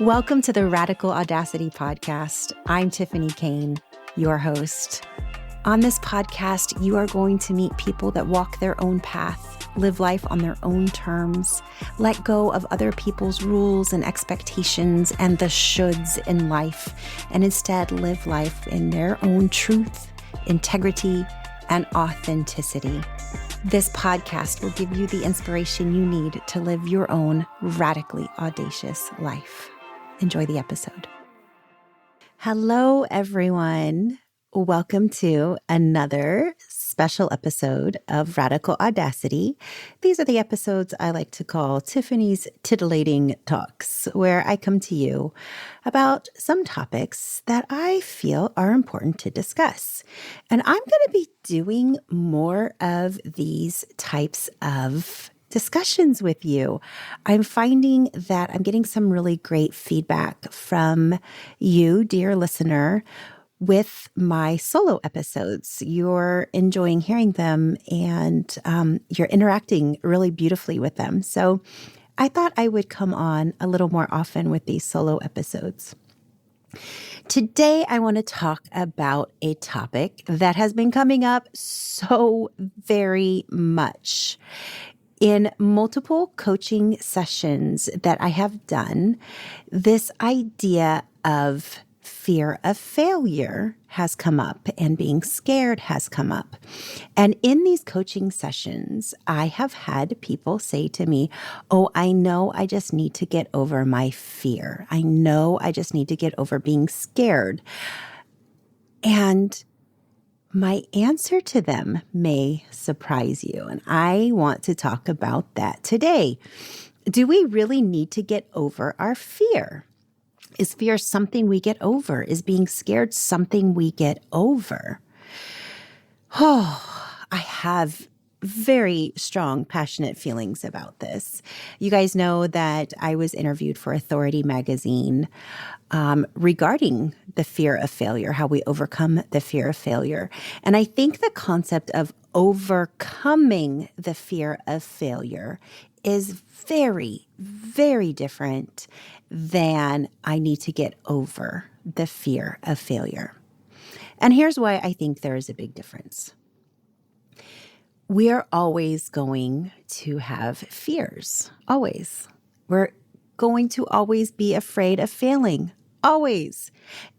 Welcome to the Radical Audacity Podcast. I'm Tiffany Kane, your host. On this podcast, you are going to meet people that walk their own path, live life on their own terms, let go of other people's rules and expectations and the shoulds in life, and instead live life in their own truth, integrity, and authenticity. This podcast will give you the inspiration you need to live your own radically audacious life. Enjoy the episode. Hello, everyone. Welcome to another special episode of Radical Audacity. These are the episodes I like to call Tiffany's Titillating Talks, where I come to you about some topics that I feel are important to discuss. And I'm going to be doing more of these types of discussions with you. I'm finding that I'm getting some really great feedback from you, dear listener, with my solo episodes. You're enjoying hearing them and you're interacting really beautifully with them. So I thought I would come on a little more often with these solo episodes. Today, I want to talk about a topic that has been coming up so very much. In multiple coaching sessions that I have done, this idea of fear of failure has come up and being scared has come up. And in these coaching sessions, I have had people say to me, oh, I know I just need to get over my fear. I know I just need to get over being scared. And my answer to them may surprise you, and I want to talk about that today. Do we really need to get over our fear? Is fear something we get over? Is being scared something we get over? Oh, I have very strong, passionate feelings about this. You guys know that I was interviewed for Authority magazine regarding the fear of failure, how we overcome the fear of failure. And I think the concept of overcoming the fear of failure is very, very different than I need to get over the fear of failure. And here's why I think there is a big difference. We are always going to have fears, always. We're going to always be afraid of failing, always.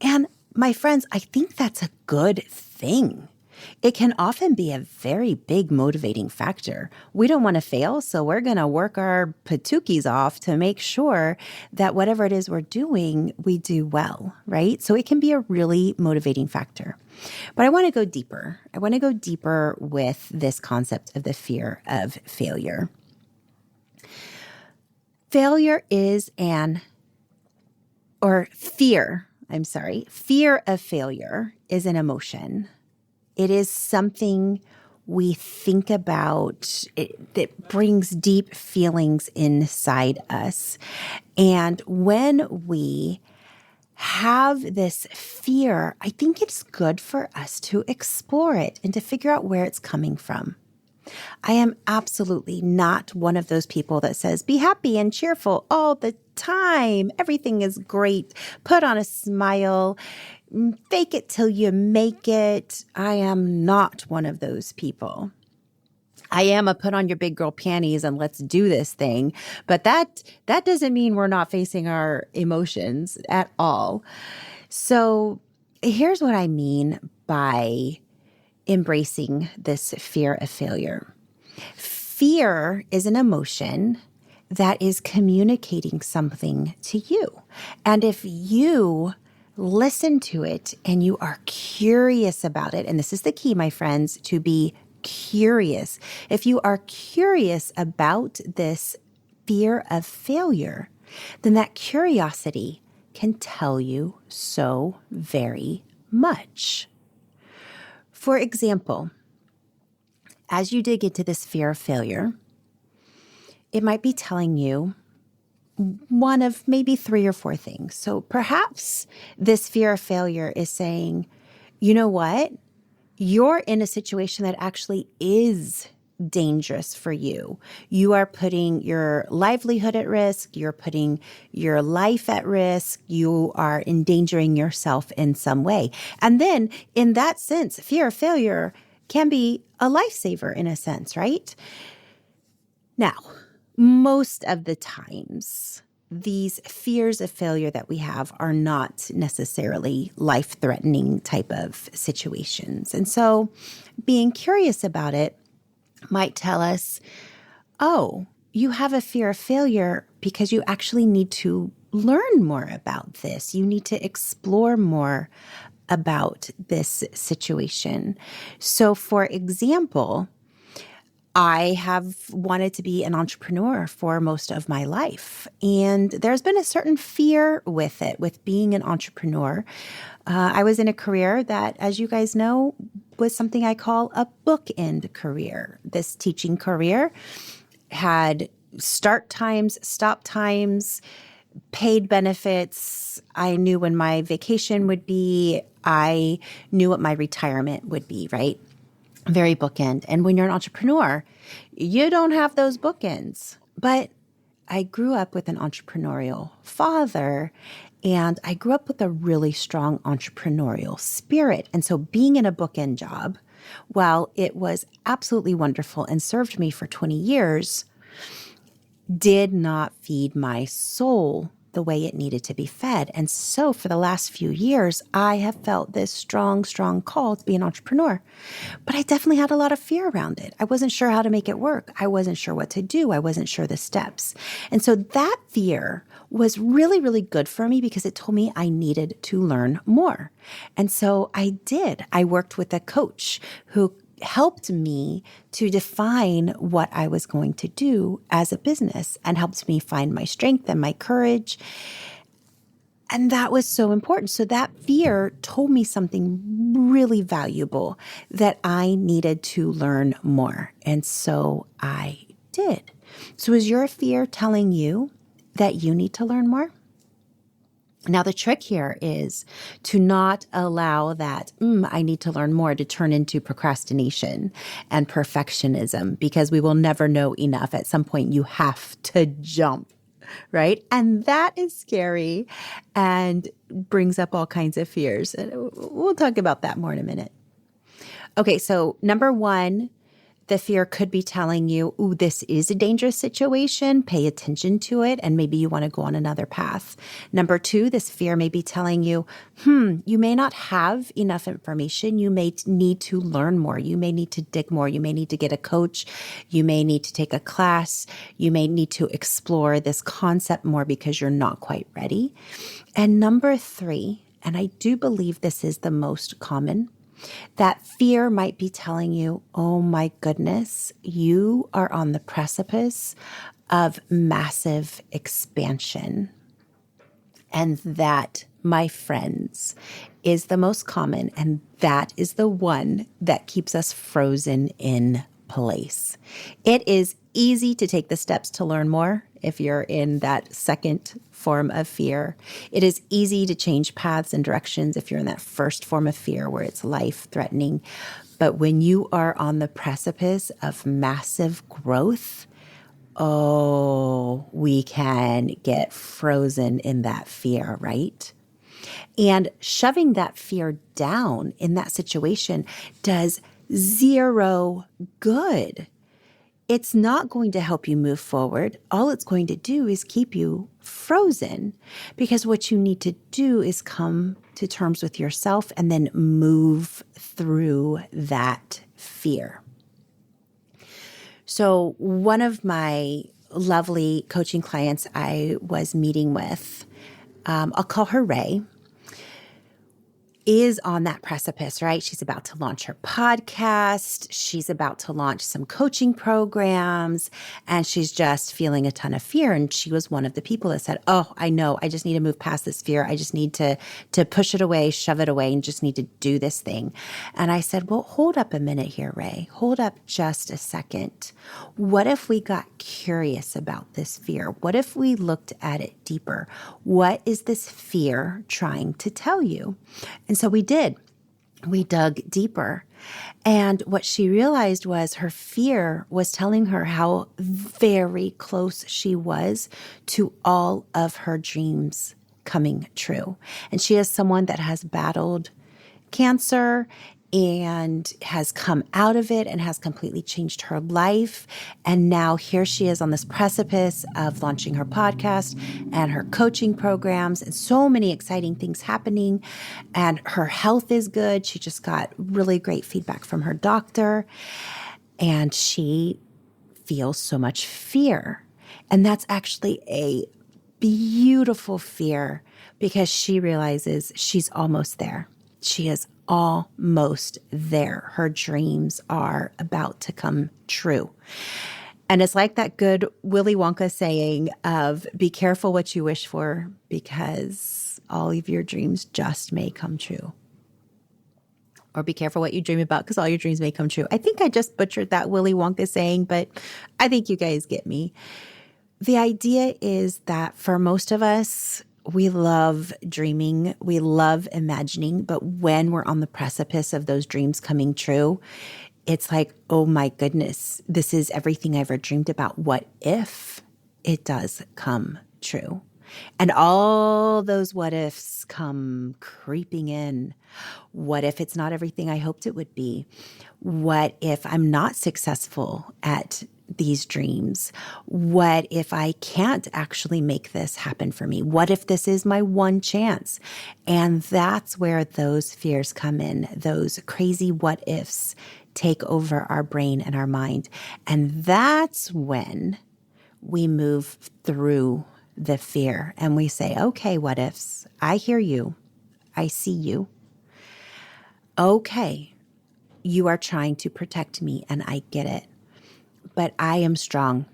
And my friends, I think that's a good thing. It can often be a very big motivating factor. We don't want to fail, so we're going to work our patookies off to make sure that whatever it is we're doing, we do well, right? So it can be a really motivating factor. But I want to go deeper. I want to go deeper with this concept of the fear of failure. Fear of failure is an emotion. It is something we think about that brings deep feelings inside us. And when we have this fear, I think it's good for us to explore it and to figure out where it's coming from. I am absolutely not one of those people that says, be happy and cheerful all the time. Everything is great. Put on a smile. Fake it till you make it. I am not one of those people. I am a put on your big girl panties and let's do this thing. But that doesn't mean we're not facing our emotions at all. So here's what I mean by embracing this fear of failure. Fear is an emotion that is communicating something to you. And if you listen to it and you are curious about it, and this is the key, my friends, to be curious. If you are curious about this fear of failure, then that curiosity can tell you so very much. For example, as you dig into this fear of failure, it might be telling you one of maybe 3 or 4 things. So perhaps this fear of failure is saying, you know what? You're in a situation that actually is dangerous for you. You are putting your livelihood at risk. You're putting your life at risk. You are endangering yourself in some way. And then in that sense, fear of failure can be a lifesaver in a sense, right? Now, most of the times, these fears of failure that we have are not necessarily life-threatening type of situations. And so being curious about it might tell us, oh, you have a fear of failure because you actually need to learn more about this. You need to explore more about this situation. So, for example, I have wanted to be an entrepreneur for most of my life. And there's been a certain fear with it, with being an entrepreneur. I was in a career that, as you guys know, was something I call a bookend career. This teaching career had start times, stop times, paid benefits. I knew when my vacation would be. I knew what my retirement would be, right? Very bookend. And when you're an entrepreneur, you don't have those bookends. But I grew up with an entrepreneurial father, and I grew up with a really strong entrepreneurial spirit. And so being in a bookend job, while it was absolutely wonderful and served me for 20 years, did not feed my soul the way it needed to be fed. And so for the last few years, I have felt this strong, strong call to be an entrepreneur. But I definitely had a lot of fear around it. I wasn't sure how to make it work. I wasn't sure what to do. I wasn't sure the steps. And so that fear was really, really good for me because it told me I needed to learn more. And so I did. I worked with a coach who helped me to define what I was going to do as a business and helped me find my strength and my courage. And that was so important. So that fear told me something really valuable, that I needed to learn more. And so I did. So is your fear telling you that you need to learn more? Now, the trick here is to not allow that, I need to learn more, to turn into procrastination and perfectionism, because we will never know enough. At some point, you have to jump, right? And that is scary and brings up all kinds of fears. And we'll talk about that more in a minute. Okay, so number one, the fear could be telling you, ooh, this is a dangerous situation. Pay attention to it, and maybe you want to go on another path. Number two, this fear may be telling you, you may not have enough information. You may need to learn more. You may need to dig more. You may need to get a coach. You may need to take a class. You may need to explore this concept more because you're not quite ready. And number three, and I do believe this is the most common, that fear might be telling you, oh my goodness, you are on the precipice of massive expansion. And that, my friends, is the most common, and that is the one that keeps us frozen in place. It is easy to take the steps to learn more if you're in that second form of fear. It is easy to change paths and directions if you're in that first form of fear where it's life-threatening. But when you are on the precipice of massive growth, we can get frozen in that fear, right? And shoving that fear down in that situation does zero good. It's not going to help you move forward. All it's going to do is keep you frozen, because what you need to do is come to terms with yourself and then move through that fear. So one of my lovely coaching clients I was meeting with, I'll call her Ray, is on that precipice, right? She's about to launch her podcast. She's about to launch some coaching programs, and she's just feeling a ton of fear. And she was one of the people that said, oh, I know, I just need to move past this fear. I just need to push it away, shove it away, and just need to do this thing. And I said, well, hold up a minute here, Ray. Hold up just a second. What if we got curious about this fear? What if we looked at it deeper? What is this fear trying to tell you? And so we did. We dug deeper. And what she realized was her fear was telling her how very close she was to all of her dreams coming true. And she is someone that has battled cancer and has come out of it and has completely changed her life. And now here she is on this precipice of launching her podcast and her coaching programs and so many exciting things happening. And her health is good. She just got really great feedback from her doctor. And she feels so much fear. And that's actually a beautiful fear because she realizes she's almost there. She is almost there. Her dreams are about to come true. And it's like that good Willy Wonka saying of be careful what you wish for because all of your dreams just may come true. Or be careful what you dream about because all your dreams may come true. I think I just butchered that Willy Wonka saying, but I think you guys get me. The idea is that for most of us, we love dreaming, we love imagining, but when we're on the precipice of those dreams coming true, it's like, oh my goodness, this is everything I ever dreamed about. What if it does come true? And all those what ifs come creeping in. What if it's not everything I hoped it would be? What if I'm not successful at these dreams? What if I can't actually make this happen for me? What if this is my one chance? And that's where those fears come in. Those crazy what ifs take over our brain and our mind. And that's when we move through the fear and we say, okay, what ifs? I hear you. I see you. Okay, you are trying to protect me and I get it. But I am strong.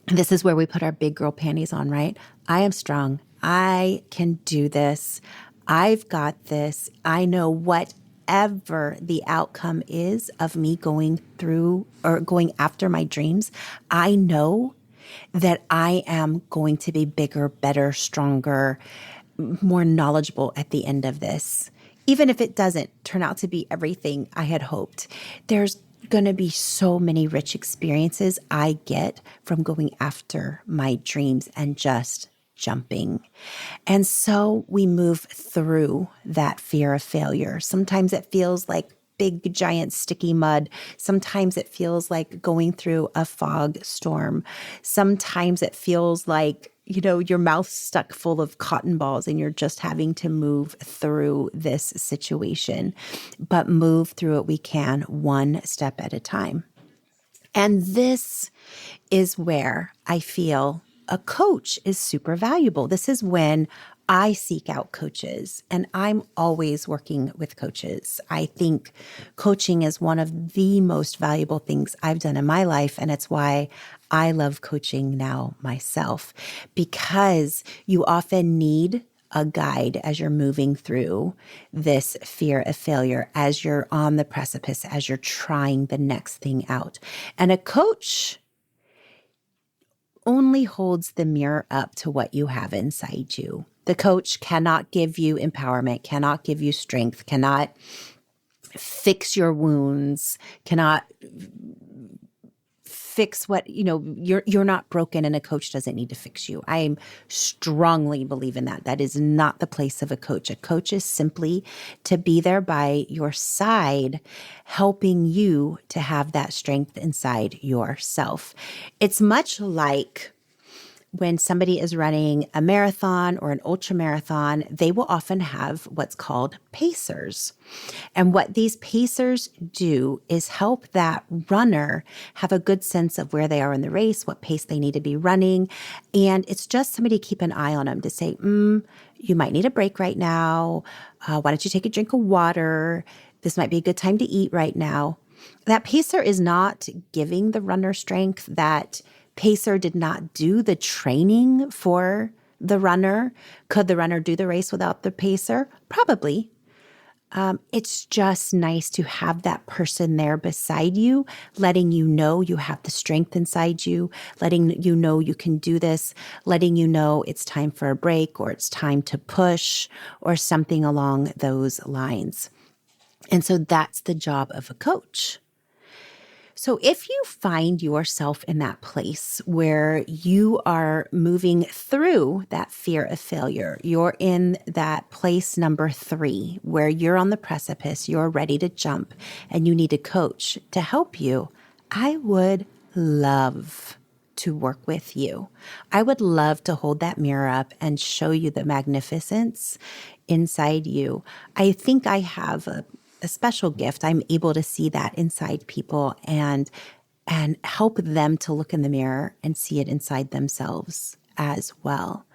This is where we put our big girl panties on, right? I am strong. I can do this. I've got this. I know whatever the outcome is of me going through or going after my dreams, I know that I am going to be bigger, better, stronger, more knowledgeable at the end of this. Even if it doesn't turn out to be everything I had hoped, there's going to be so many rich experiences I get from going after my dreams and just jumping. And so we move through that fear of failure. Sometimes it feels like big, giant, sticky mud. Sometimes it feels like going through a fog storm. Sometimes it feels like, your mouth's stuck full of cotton balls and you're just having to move through this situation. But move through it we can, one step at a time. And this is where I feel a coach is super valuable. This is when I seek out coaches, and I'm always working with coaches. I think coaching is one of the most valuable things I've done in my life, and it's why I love coaching now myself, because you often need a guide as you're moving through this fear of failure, as you're on the precipice, as you're trying the next thing out. And a coach only holds the mirror up to what you have inside you. The coach cannot give you empowerment, cannot give you strength, cannot fix your wounds, cannot fix what, you're not broken and a coach doesn't need to fix you. I strongly believe in that. That is not the place of a coach. A coach is simply to be there by your side, helping you to have that strength inside yourself. It's much like when somebody is running a marathon or an ultra marathon, they will often have what's called pacers. And what these pacers do is help that runner have a good sense of where they are in the race, what pace they need to be running. And it's just somebody to keep an eye on them to say, you might need a break right now. Why don't you take a drink of water? This might be a good time to eat right now. That pacer is not giving the runner strength. That pacer did not do the training for the runner. Could the runner do the race without the pacer? Probably. It's just nice to have that person there beside you, letting you know you have the strength inside you, letting you know you can do this, letting you know it's time for a break or it's time to push or something along those lines. And so that's the job of a coach. So if you find yourself in that place where you are moving through that fear of failure, you're in that place number 3 where you're on the precipice, you're ready to jump, and you need a coach to help you, I would love to work with you. I would love to hold that mirror up and show you the magnificence inside you. I think I have a special gift. I'm able to see that inside people and help them to look in the mirror and see it inside themselves as well.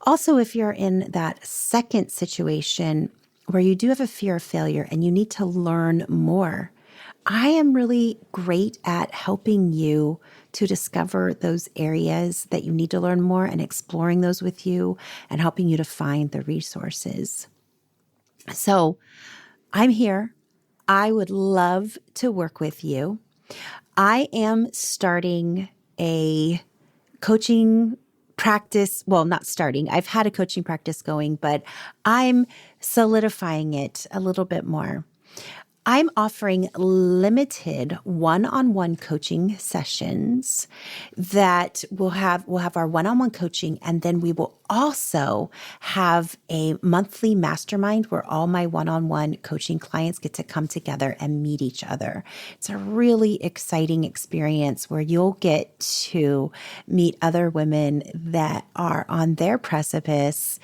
Also, if you're in that second situation where you do have a fear of failure and you need to learn more, I am really great at helping you to discover those areas that you need to learn more and exploring those with you and helping you to find the resources. So I'm here. I would love to work with you. I am starting a coaching practice. Well, not starting. I've had a coaching practice going, but I'm solidifying it a little bit more. I'm offering limited one-on-one coaching sessions that we'll have our one-on-one coaching, and then we will also have a monthly mastermind where all my one-on-one coaching clients get to come together and meet each other. It's a really exciting experience where you'll get to meet other women that are on their precipice,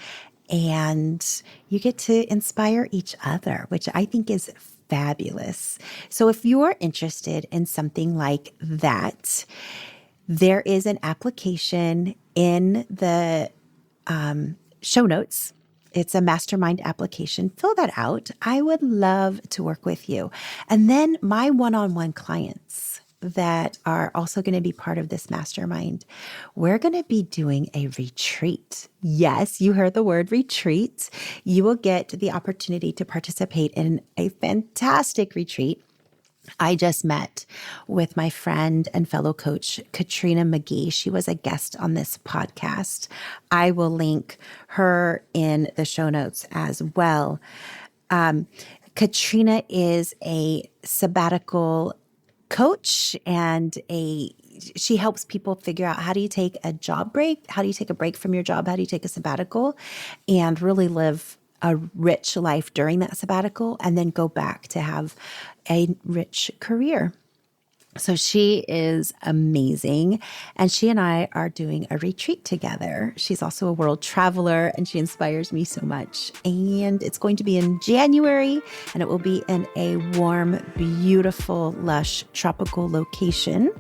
and you get to inspire each other, which I think is fabulous. So if you're interested in something like that, there is an application in the show notes. It's a mastermind application. Fill that out. I would love to work with you. And then my one-on-one clients that are also going to be part of this mastermind, we're going to be doing a retreat. Yes, you heard the word retreat. You will get the opportunity to participate in a fantastic retreat. I just met with my friend and fellow coach, Katrina McGee. She was a guest on this podcast. I will link her in the show notes as well. Katrina is a sabbatical coach and she helps people figure out, how do you take a job break? How do you take a break from your job? How do you take a sabbatical and really live a rich life during that sabbatical and then go back to have a rich career? So she is amazing, and she and I are doing a retreat together. She's also a world traveler, and she inspires me so much. And it's going to be in January, and it will be in a warm, beautiful, lush, tropical location.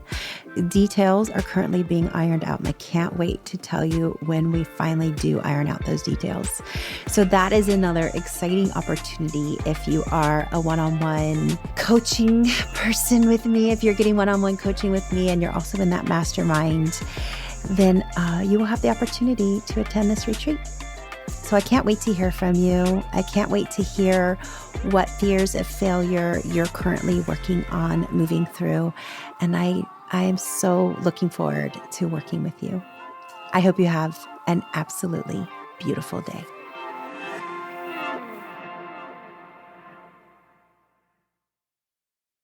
Details are currently being ironed out, and I can't wait to tell you when we finally do iron out those details. So that is another exciting opportunity if you are a one-on-one coaching person with me, if you're getting one-on-one coaching with me and you're also in that mastermind, then you will have the opportunity to attend this retreat. So I can't wait to hear from you. I can't wait to hear what fears of failure you're currently working on moving through. And I am so looking forward to working with you. I hope you have an absolutely beautiful day.